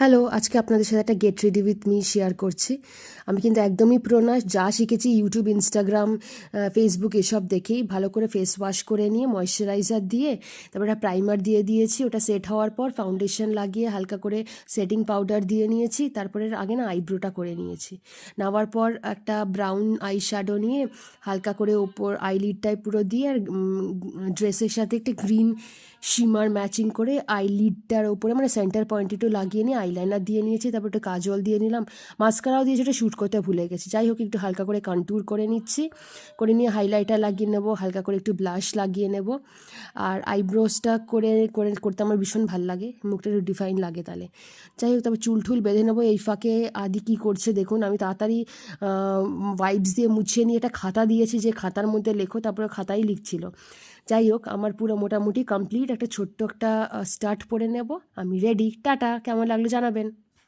Hello, আজকে আপনাদের সাথে একটা get ready with me share করছি। আমি কিন্তু একদমই প্রো না, যা শিখেছি ইউটিউব, ইনস্টাগ্রাম, ফেসবুক এসব দেখেই ভালো করে ফেস ওয়াশ করে নিয়ে ময়েশ্চারাইজার দিয়ে তারপর একটা প্রাইমার দিয়ে দিয়েছি। ওটা সেট হওয়ার পর ফাউন্ডেশন লাগিয়ে হালকা করে সেটিং পাউডার দিয়ে নিয়েছি। তারপরে আগে না আইব্রোটা করে নিয়েছি। নেওয়ার পর একটা ব্রাউন আই শ্যাডো নিয়ে হালকা করে ওপর আইলিডটায় পুরো দিয়ে আর ড্রেসের সাথে একটা গ্রিন শিমার ম্যাচিং করে আইলিডটার ওপরে মানে সেন্টার পয়েন্টে একটু লাগিয়ে নিয়ে আইলাইনার দিয়ে নিয়েছি। তারপর একটু কাজল দিয়ে নিলাম, মাস্কারাও দিয়েছি, ওটা শ্যুট করতে ভুলে গেছি। যাই হোক, একটু হালকা করে কন্ট্যুর করে নিচ্ছি, করে নিয়ে হাইলাইটার লাগিয়ে নেব, হালকা করে একটু ব্লাশ লাগিয়ে নেব। আর আইব্রোসটা করতে আমার ভীষণ ভালো লাগে, মুখটা একটু ডিফাইন লাগে তাহলে। যাই হোক, তারপর চুল টুল বেঁধে নেবো। এই ফাঁকে আদি কী করছে দেখুন। আমি তাড়াতাড়ি ওয়াইপস দিয়ে মুছিয়ে নিয়ে একটা খাতা দিয়েছি, যে খাতার মধ্যে লেখো, তারপরে খাতাই লিখছিল। যাই হোক, আমার পুরো মোটামুটি কমপ্লিট। একটা ছোট্ট একটা স্টার্ট পরে নেব। আমি রেডি। টাটা। কেমন লাগলো জানাবেন।